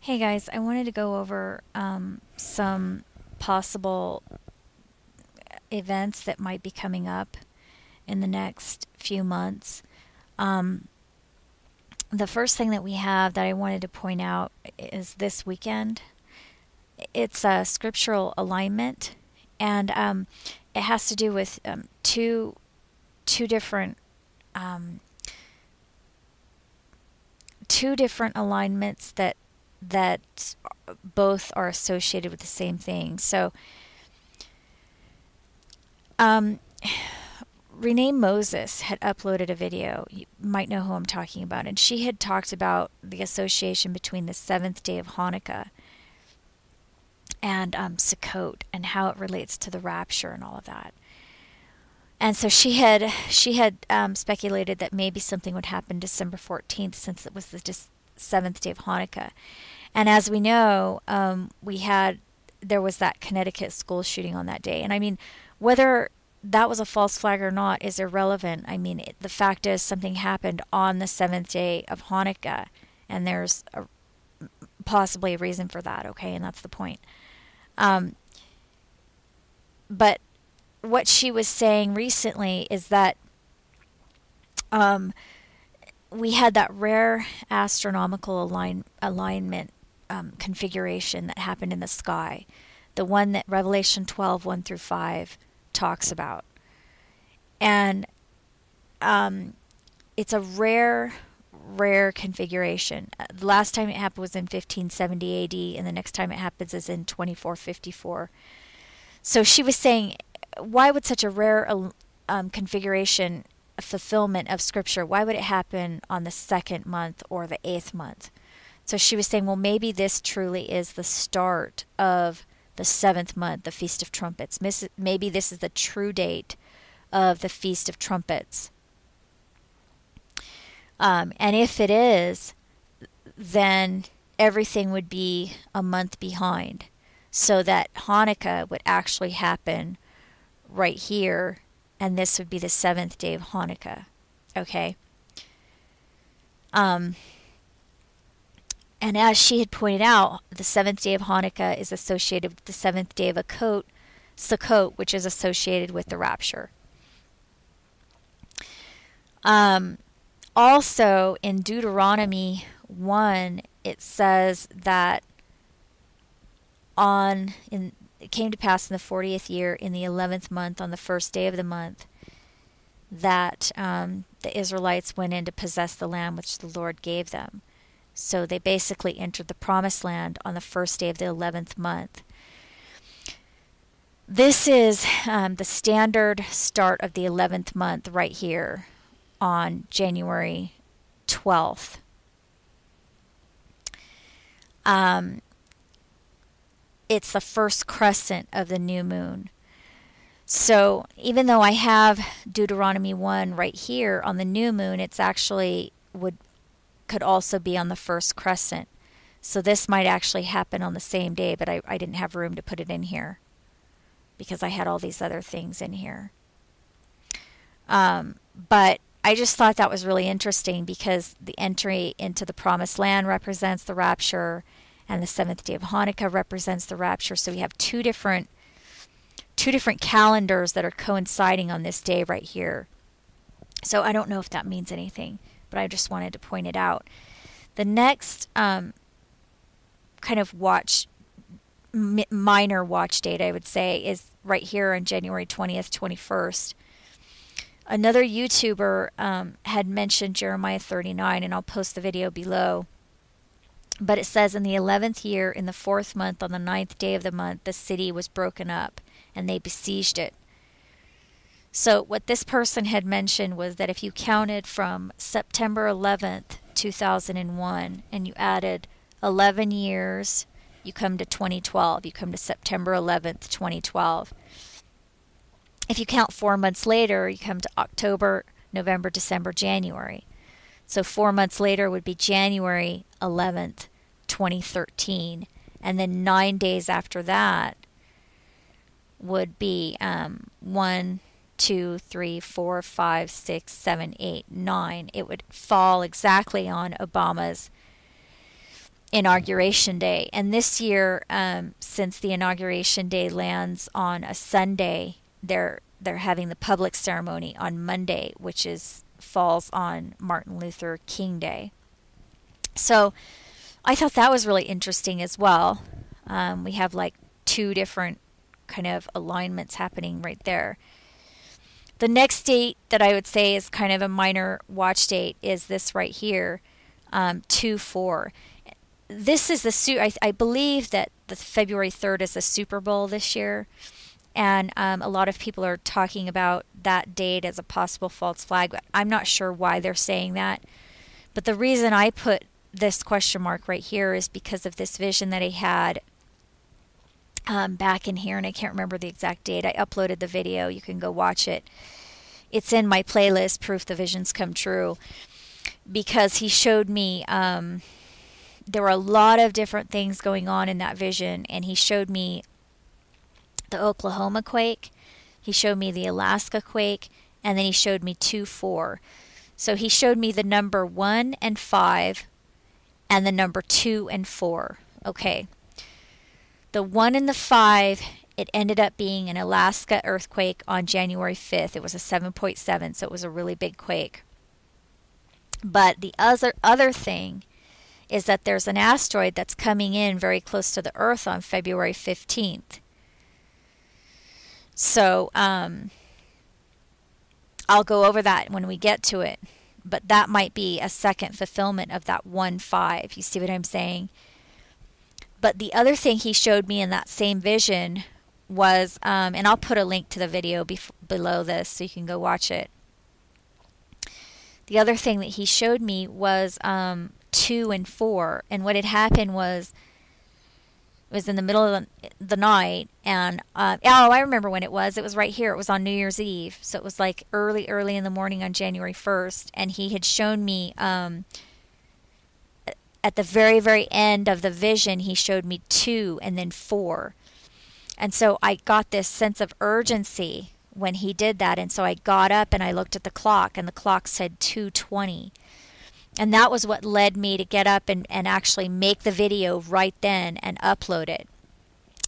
Hey guys, I wanted to go over some possible events that might be coming up in the next few months. Um, the first thing that we have that I wanted to point out is this weekend. It's a scriptural alignment, and it has to do with two different um, two different alignments that both are associated with the same thing. So, um, Renee Moses had uploaded a video. You might know who I'm talking about. And she had talked about the association between the seventh day of Hanukkah and Sukkot and how it relates to the rapture and all of that. And so she had speculated that maybe something would happen December 14th, since it was the seventh day of Hanukkah. And as we know, there was that Connecticut school shooting on that day. And I mean, whether that was a false flag or not is irrelevant. I mean, the fact is something happened on the seventh day of Hanukkah, and there's possibly a reason for that, okay? And that's the point. But what she was saying recently is that we had that rare astronomical alignment configuration that happened in the sky, the one that Revelation 12, 1 through 5 talks about. And it's a rare configuration. The last time it happened was in 1570 AD, and the next time it happens is in 2454. So she was saying, why would such a rare configuration, fulfillment of Scripture, why would it happen on the second month or the eighth month? So she was saying, well, maybe this truly is the start of the seventh month, the Feast of Trumpets. Maybe this is the true date of the Feast of Trumpets. And if it is, then everything would be a month behind, so that Hanukkah would actually happen right here, and this would be the seventh day of Hanukkah. Okay? And as she had pointed out, the seventh day of Hanukkah is associated with the seventh day of Sukkot, which is associated with the rapture. Also, in Deuteronomy 1, it says that it came to pass in the 40th year, in the 11th month, on the first day of the month, that the Israelites went in to possess the land which the Lord gave them. So they basically entered the promised land on the first day of the 11th month. This is the standard start of the 11th month right here on January 12th. It's the first crescent of the new moon. So even though I have Deuteronomy 1 right here on the new moon, it's actually could also be on the first crescent. So this might actually happen on the same day, but I didn't have room to put it in here because I had all these other things in here. But I just thought that was really interesting, because the entry into the promised land represents the rapture, and the seventh day of Hanukkah represents the rapture. So we have two different calendars that are coinciding on this day right here. So I don't know if that means anything, but I just wanted to point it out. The next kind of minor watch date, I would say, is right here on January 20th, 21st. Another YouTuber had mentioned Jeremiah 39, and I'll post the video below. But it says, in the 11th year, in the 4th month, on the 9th day of the month, the city was broken up, and they besieged it. So what this person had mentioned was that if you counted from September 11th, 2001, and you added 11 years, you come to 2012. You come to September 11th, 2012. If you count 4 months later, you come to October, November, December, January. So 4 months later would be January 11th, 2013. And then 9 days after that would be 1, 2, 3, 4, 5, 6, 7, 8, 9. It would fall exactly on Obama's Inauguration Day. And this year, since the Inauguration Day lands on a Sunday, they're having the public ceremony on Monday, which falls on Martin Luther King Day. So I thought that was really interesting as well. We have like two different kind of alignments happening right there. The next date that I would say is kind of a minor watch date is this right here, 2/4. This is I believe that the February 3rd is the Super Bowl this year, and a lot of people are talking about that date as a possible false flag, but I'm not sure why they're saying that. But the reason I put this question mark right here is because of this vision that I had back in here, and I can't remember the exact date. I uploaded the video. You can go watch it. It's in my playlist, Proof the Visions Come True, because he showed me there were a lot of different things going on in that vision, and he showed me the Oklahoma quake, he showed me the Alaska quake, and then he showed me 2/4. So he showed me the number 1 and 5 and the number 2 and 4. Okay. The 1 and the 5, it ended up being an Alaska earthquake on January 5th. It was a 7.7, so it was a really big quake. But the other thing is that there's an asteroid that's coming in very close to the Earth on February 15th. So I'll go over that when we get to it. But that might be a second fulfillment of that 1/5. You see what I'm saying? But the other thing he showed me in that same vision was, and I'll put a link to the video below this so you can go watch it. The other thing that he showed me was 2 and 4, and what had happened was in the middle of the night, and I remember when it was right here. It was on New Year's Eve, so it was like early in the morning on January 1st, and he had shown me at the very end of the vision, he showed me 2 and then 4, and so I got this sense of urgency when he did that, and so I got up and I looked at the clock, and the clock said 2:20. And that was what led me to get up and actually make the video right then and upload it.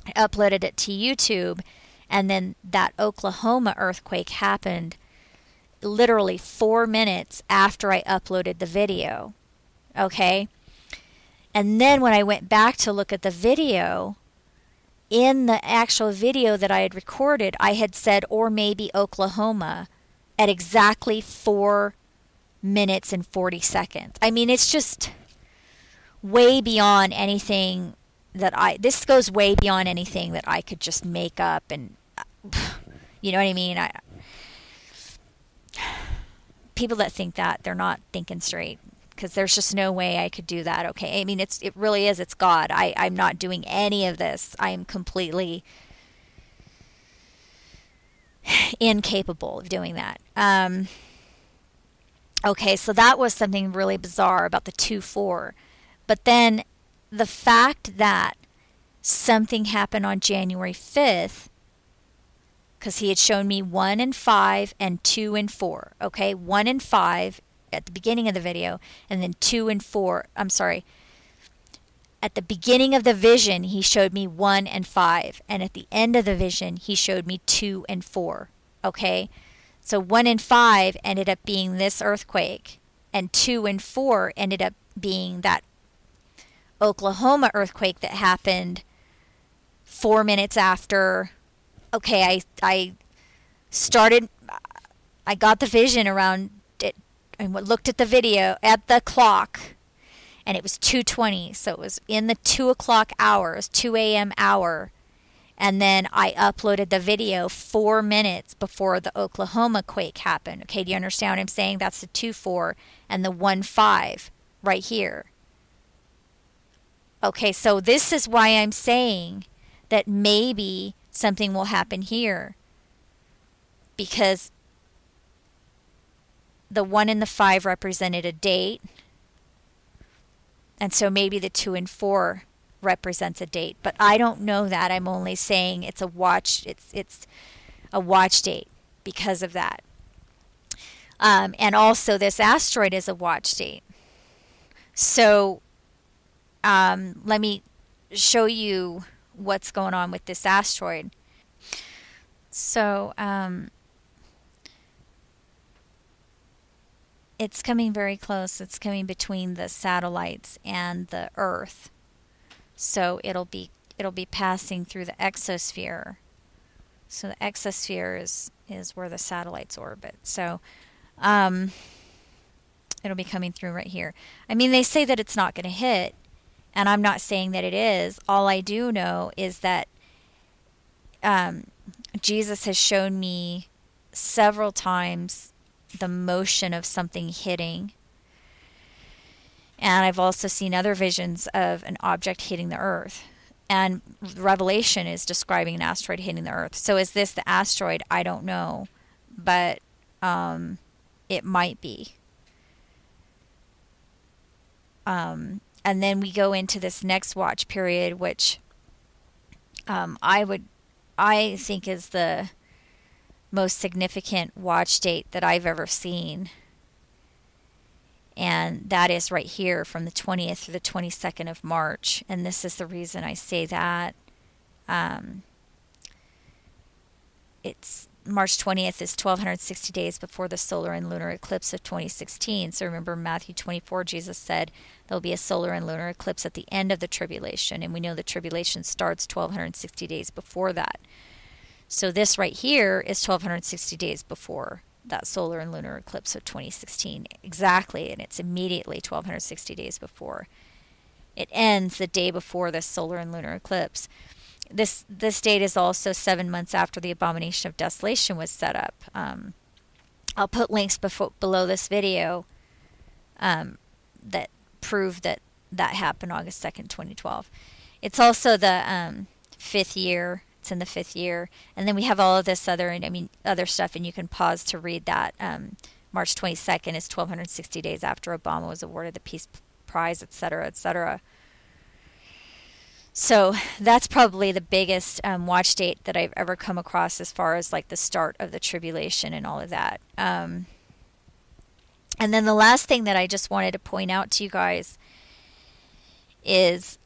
I uploaded it to YouTube, and then that Oklahoma earthquake happened literally 4 minutes after I uploaded the video. Okay? And then when I went back to look at the video, in the actual video that I had recorded, I had said, or maybe Oklahoma, at exactly 4 minutes and 40 seconds. I mean, it's just way beyond anything this goes way beyond anything that I could just make up, and you know what I mean? People that think that, they're not thinking straight, because there's just no way I could do that. Okay, I mean, it really is, it's God. I'm not doing any of this. I am completely incapable of doing that. Okay, so that was something really bizarre about the 2/4. But then the fact that something happened on January 5th, because he had shown me 1 and 5 and 2 and 4. Okay, 1 and 5 at the beginning of the video, and then 2 and 4. I'm sorry. At the beginning of the vision, he showed me 1 and 5. And at the end of the vision, he showed me 2 and 4. Okay? So 1 and 5 ended up being this earthquake, and 2 and 4 ended up being that Oklahoma earthquake that happened 4 minutes after. Okay, I got the vision around it, and looked at the video at the clock, and it was 2:20, so it was in the 2 o'clock hour, it was 2 a.m. hour. And then I uploaded the video 4 minutes before the Oklahoma quake happened. Okay, do you understand what I'm saying? That's the 2/4 and the 1/5 right here. Okay, so this is why I'm saying that maybe something will happen here. Because the 1 and the 5 represented a date. And so maybe the 2 and 4 represents a date, but I don't know that. I'm only saying it's a watch. It's a watch date because of that. And also, this asteroid is a watch date. So let me show you what's going on with this asteroid. So it's coming very close. It's coming between the satellites and the Earth. So it'll be passing through the exosphere. So the exosphere is where the satellites orbit. So it'll be coming through right here. I mean, they say that it's not going to hit, and I'm not saying that it is. All I do know is that Jesus has shown me several times the motion of something hitting. And I've also seen other visions of an object hitting the Earth. And Revelation is describing an asteroid hitting the Earth. So is this the asteroid? I don't know. But it might be. And then we go into this next watch period, which I think is the most significant watch date that I've ever seen. And that is right here from the 20th to the 22nd of March. And this is the reason I say that. It's March 20th is 1260 days before the solar and lunar eclipse of 2016. So remember Matthew 24, Jesus said there'll be a solar and lunar eclipse at the end of the tribulation. And we know the tribulation starts 1260 days before that. So this right here is 1260 days before that solar and lunar eclipse of 2016. Exactly, and it's immediately 1260 days before. It ends the day before the solar and lunar eclipse. This date is also 7 months after the Abomination of Desolation was set up. I'll put links below this video that prove that happened August 2nd, 2012. It's also the 5th year. It's in the 5th year. And then we have all of this other stuff, and you can pause to read that. March 22nd is 1260 days after Obama was awarded the Peace Prize, etc., etc. So that's probably the biggest watch date that I've ever come across as far as like the start of the tribulation and all of that. And then the last thing that I just wanted to point out to you guys is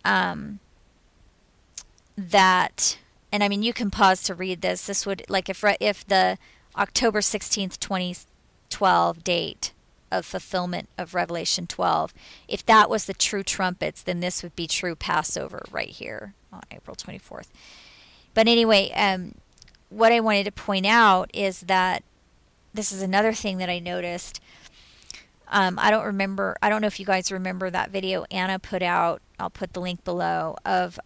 that, and I mean, you can pause to read this. This would, like, if the October 16th, 2012 date of fulfillment of Revelation 12, if that was the true trumpets, then this would be true Passover right here on April 24th. But anyway, what I wanted to point out is that this is another thing that I noticed. I don't know if you guys remember that video Anna put out. I'll put the link below of,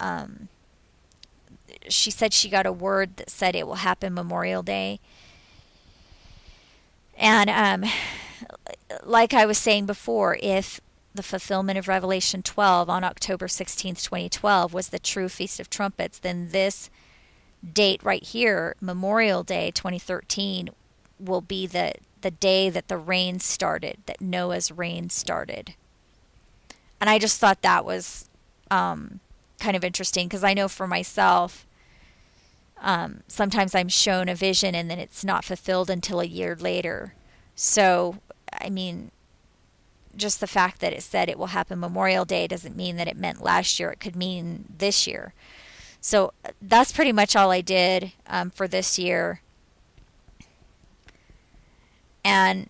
she said she got a word that said it will happen Memorial Day. And like I was saying before, if the fulfillment of Revelation 12 on October 16th, 2012 was the true Feast of Trumpets, then this date right here, Memorial Day 2013, will be the day that the rain started, that Noah's reign started. And I just thought that was kind of interesting, because I know for myself, sometimes I'm shown a vision and then it's not fulfilled until a year later. So, I mean, just the fact that it said it will happen Memorial Day doesn't mean that it meant last year. It could mean this year. So that's pretty much all I did for this year. And,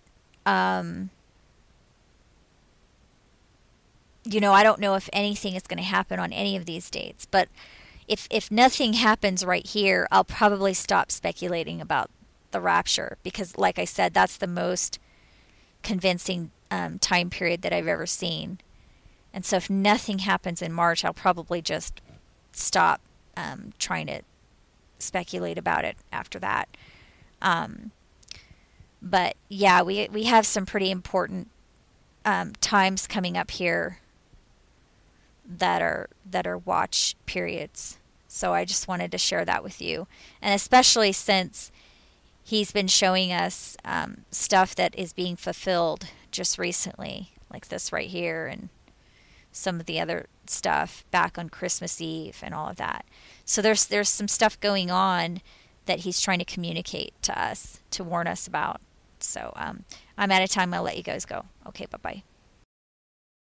you know, I don't know if anything is going to happen on any of these dates. But if nothing happens right here, I'll probably stop speculating about the rapture. Because, like I said, that's the most convincing time period that I've ever seen. And so if nothing happens in March, I'll probably just stop trying to speculate about it after that. But yeah, we have some pretty important times coming up here that are watch periods. So I just wanted to share that with you, and especially since he's been showing us stuff that is being fulfilled just recently, like this right here, and some of the other stuff back on Christmas Eve and all of that. So there's some stuff going on that he's trying to communicate to us, to warn us about. So I'm out of time. I'll let you guys go. Okay, bye-bye.